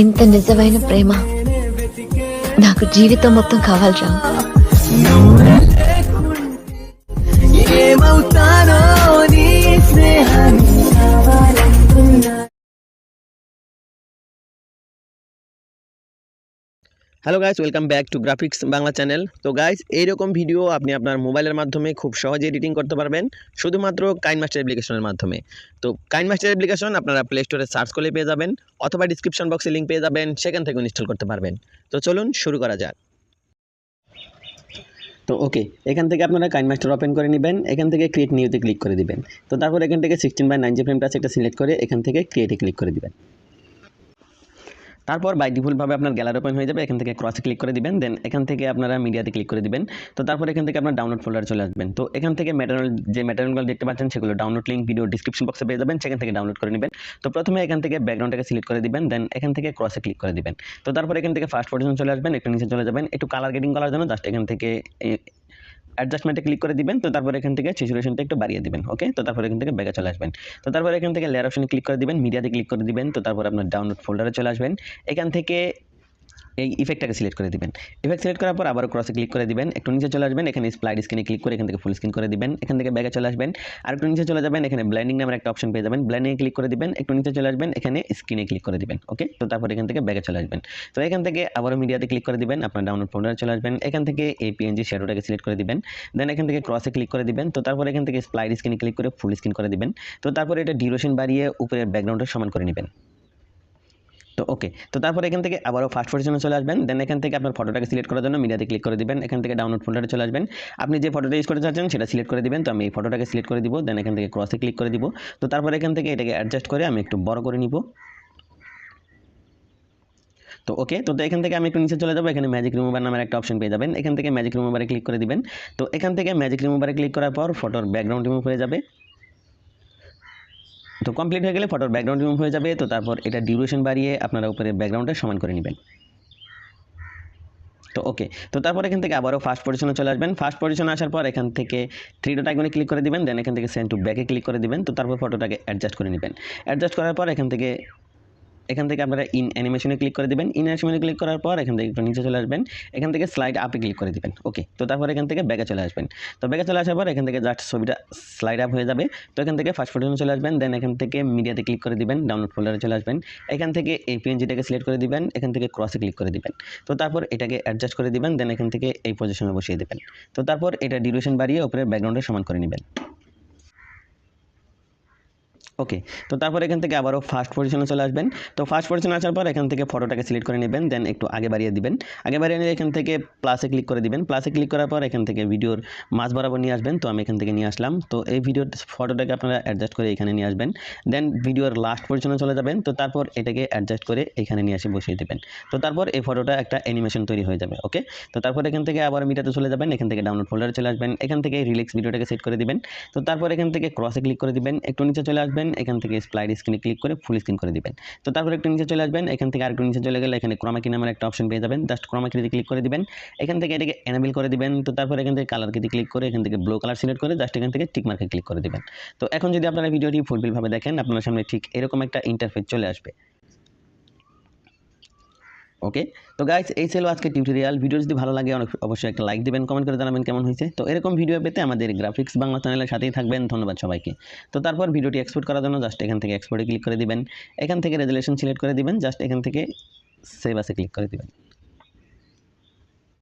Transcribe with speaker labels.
Speaker 1: ఇంత నిజమైన ప్రేమ నాకు జీవితం మొత్తం కావాలిరా.
Speaker 2: ఏమవుతానో నీ స్నేహాన్ని కావాలనుకున్నా.
Speaker 3: Hello guys, welcome back to graphics Bangla channel. তো গাইস, এইরকম ভিডিও আপনি আপনার মোবাইলের মাধ্যমে খুব সহজে এডিটিং করতে পারবেন শুধুমাত্র কাইনমাস্টার অ্যাপ্লিকেশনের মাধ্যমে। তো কাইনমাস্টার অ্যাপ্লিকেশন আপনারা প্লে স্টোরে সার্চ করলে পেয়ে যাবেন, অথবা ডিসক্রিপশন বক্সে লিঙ্ক পেয়ে যাবেন, সেখান থেকে ইনস্টল করতে পারবেন। তো চলুন শুরু করা যাক। তো ওকে, এখান থেকে আপনারা কাইনমাস্টার ওপেন করে নেবেন, এখান থেকে ক্রিয়েট নিউতে ক্লিক করে দিবেন। তো তারপর এখান থেকে 16:9 ফ্রেমটা আছে একটা সিলেক্ট করে এখান থেকে ক্রিয়েটে ক্লিক করে দিবেন। তারপর বাই ডিফল্টভাবে আপনার গ্যালারি ওপেন হয়ে যাবে, এখান থেকে ক্রসে ক্লিক করে দিবেন, দেন এখান থেকে আপনারা মিডিয়াতে ক্লিক করে দিবেন। তো তারপর এখান থেকে আপনার ডাউনলোড ফোল্ডারে চলে আসবেন। তো এখান থেকে ম্যাটেরিয়ালগুলো দেখতে পাচ্ছেন সেগুলো ডাউনলোড লিঙ্ক ভিডিও ডিসক্রিপশন বক্সে পেয়ে যাবেন, সেখান থেকে ডাউনলোড করে নেবেন। তো প্রথমে এখান থেকে ব্যাকগ্রাউন্ডটাকে সিলেক্ট করে দিবেন, দেন এখান থেকে ক্রসে ক্লিক করে দিবেন। তো তারপর এখান থেকে ফার্স্ট পজিশন চলে আসবেন, একটু নিচে চলে যাবেন, একটু কালার গ্রেডিং করার জন্য জাস্ট এখান থেকে অ্যাডজাস্টমেন্টে ক্লিক করে দিবেন। তো তারপর এখান থেকে স্যাচুরেশনটা একটু বাড়িয়ে দিবেন। ওকে, তো তারপর এখান থেকে ব্যাকে চলে আসবেন। তো তারপর এখান থেকে লেয়ার অপশনে ক্লিক করে দিবেন, মিডিয়াতে ক্লিক করে দিবেন। তো তারপর আপনার ডাউনলোড ফোল্ডারে চলে আসবেন, এখান থেকে এই ইফেক্টটাকে সিলেক্ট করে দিবেন। ইফেক্ট সিলেক্ট করার পর আবার ক্রসে ক্লিক করে দিবেন, একটু নিচে চলে আসবেন, এখানে স্প্লাইড স্ক্রিনে ক্লিক করে এখান থেকে ফুল স্ক্রিন করে দিবেন। এখান থেকে ব্যাকে চলে আসবেন, আর একটু নিচে চলে যাবেন, এখানে ব্লেন্ডিং নামের একটা অপশন পেয়ে যাবেন, ব্লেন্ডিংয়ে ক্লিক করে দিবেন। একটু নিচে চলে আসবেন, এখানে স্ক্রিনে ক্লিক করে দিবেন। ওকে, তো তারপর এখান থেকে ব্যাকে চলে আসবেন। তো এখান থেকে আবারও মিডিয়াতে ক্লিক করে দিবেন, আপনার ডাউনলোড ফোল্ডারে চলে আসবেন, এখান থেকে এই পিএনজি শ্যাডোটাকে সিলেক্ট করে দিবেন, দেন এখান থেকে ক্রসে ক্লিক করে দিবেন। তো তারপর এখান থেকে স্প্লাইড স্ক্রিনে ক্লিক করে ফুল স্ক্রিন করে দিবেন। তো তারপর এটা ডিউরেশন বাড়িয়ে উপরের ব্যাকগ্রাউন্ডের সমান করে নেবেন। তো ওকে, তো তারপর এখান থেকে আবারও ফার্স্ট পজিশনে চলে আসবেন, দেন এখান থেকে আপনার ফটোটাকে সিলেক্ট করার জন্য মিডিয়াতে ক্লিক করে দিবেন, এখান থেকে ডাউনলোড ফোল্ডারে চলে আসবেন, আপনি যে ফটোটা ইউজ করতে চাচ্ছেন সেটা সিলেক্ট করে দিবেন। তো আমি এই ফটোটাকে সিলেক্ট করে দিব, দেন এখান থেকে ক্রসে ক্লিক করে দিব। তো তারপর এখান থেকে এটাকে অ্যাডজাস্ট করে আমি একটু বড় করে নিব। তো ওকে, তো এখান থেকে আমি একটু নিচে চলে যাবো, এখানে ম্যাজিক রিমুভার নামের একটা অপশন পেয়ে যাবেন, এখান থেকে ম্যাজিক রিমুভারে ক্লিক করে দিবেন। তো এখান থেকে ম্যাজিক রিমুভারে ক্লিক করার পর ফটোর ব্যাকগ্রাউন্ড রিমুভ হয়ে যাবে। তো কমপ্লিট হয়ে গেলে ফটোর ব্যাকগ্রাউন্ড রিমুভ হয়ে যাবে। তো তারপর এটা ডিউরেশন বাড়িয়ে আপনারা উপরে ব্যাকগ্রাউন্ডটা সমান করে নেবেন। তো ওকে, তো তারপর এখান থেকে আবারও ফার্স্ট পজিশনে চলে আসবেন। ফার্স্ট পজিশনে আসার পর এখান থেকে থ্রি ডট আইকনে ক্লিক করে দিবেন, দেন এখান থেকে সেন্ড টু ব্যাকে ক্লিক করে দিবেন। তো তারপর ফটোটাকে অ্যাডজাস্ট করে নেবেন। অ্যাডজাস্ট করার পর এখান থেকে আপনারা ইন অ্যানিমেশনে ক্লিক করে দিবেন। ইন অ্যানিমেশনে ক্লিক করার পর এখান থেকে একটু নিচে চলে আসবেন, এখান থেকে স্লাইড আপে ক্লিক করে দিবেন। ওকে, তো তারপর এখান থেকে ব্যাকে চলে আসবেন। তো ব্যাকে চলে আসার পর এখান থেকে জাস্ট ছবিটা স্লাইড আপ হয়ে যাবে। তো এখান থেকে ফার্স্ট পজিশনে চলে আসবেন, দেন এখান থেকে মিডিয়াতে ক্লিক করে দিবেন, ডাউনলোড ফোল্ডারে চলে আসবেন, এখান থেকে এই পিএনজিটাকে সিলেক্ট করে দিবেন, এখান থেকে ক্রসে ক্লিক করে দিবেন। তো তারপর এটাকে অ্যাডজাস্ট করে দিবেন, দেন এখান থেকে এই পজিশনে বসিয়ে দিবেন। তো তারপর এটা ডিউরেশন বাড়িয়ে উপরে ব্যাকগ্রাউন্ডের সমান করে নেবেন। ওকে, তো তারপর এখান থেকে আবারও ফার্স্ট পজিশনে চলে আসবেন। তো ফার্স্ট পজিশনে আসার পর এখান থেকে ফটোটাকে সিলেক্ট করে নেবেন, দেন একটু আগে বাড়িয়ে দিবেন। আগে বাড়িয়ে নিলে এখান থেকে প্লাসে ক্লিক করে দিবেন। প্লাসে ক্লিক করার পর এখান থেকে ভিডিওর মাঝ বরাবর নিয়ে আসবেন। তো আমি এখান থেকে নিয়ে আসলাম। তো এই ভিডিওর ফটোটাকে আপনারা অ্যাডজাস্ট করে এখানে নিয়ে আসবেন, দেন ভিডিওর লাস্ট পজিশনে চলে যাবেন। তো তারপর এটাকে অ্যাডজাস্ট করে এখানে নিয়ে এসে বসিয়ে দেবেন। তো তারপর এই ফটোটা একটা অ্যানিমেশন তৈরি হয়ে যাবে। ওকে, তো তারপর এখান থেকে আবার মিটাতে চলে যাবেন, এখান থেকে ডাউনলোড ফোল্ডারে চলে আসবেন, এখান থেকে রিল্যাক্স ভিডিওটাকে সেট করে দিবেন। তো তারপর এখান থেকে ক্রসে ক্লিক করে দিবেন, একটু নিচে চলে আসবেন, এখান থেকে স্প্লাইড স্ক্রিনে ক্লিক করে ফুল স্ক্রিন করে দিবেন। তো তারপর একটু নিচে চলে আসবেন, এখান থেকে আরেকটু নিচে চলে গেলে এখানে ক্রোমা কি নামের একটা অপশন পেয়ে যাবেন, জাস্ট ক্রোমা কিতে ক্লিক করে দিবেন, এখান থেকে এটাকে এনেবল করে দিবেন। তো তারপর এখান থেকে কালার কিতে ক্লিক করে এখান থেকে ব্লু কালার সিলেক্ট করে জাস্ট এখান থেকে টিক মার্কে ক্লিক করে দিবেন। তো এখন যদি আপনারা ভিডিওটি ফুলফিলভাবে দেখেন, আপনার সামনে ঠিক এরকম একটা ইন্টারফেস চলে আসবে। ওকে, তো গাইস, এই ছিল আজকে টিউটোরিয়াল। ভিডিও যদি ভালো লাগে অবশ্যই একটা লাইক দিবেন, কমেন্ট করে জানাবেন কেমন হয়েছে। তো এরকম ভিডিও পেতে আমাদের গ্রাফিক্স বাংলা চ্যানেলের সাথেই থাকবেন। ধন্যবাদ সবাইকে। তো তারপর ভিডিওটি এক্সপোর্ট করার জন্য জাস্ট এখান থেকে এক্সপোর্টে ক্লিক করে দিবেন, এখান থেকে রেজুলেশন সিলেক্ট করে দিবেন, জাস্ট এখান থেকে সেভ আসে ক্লিক করে দিবেন।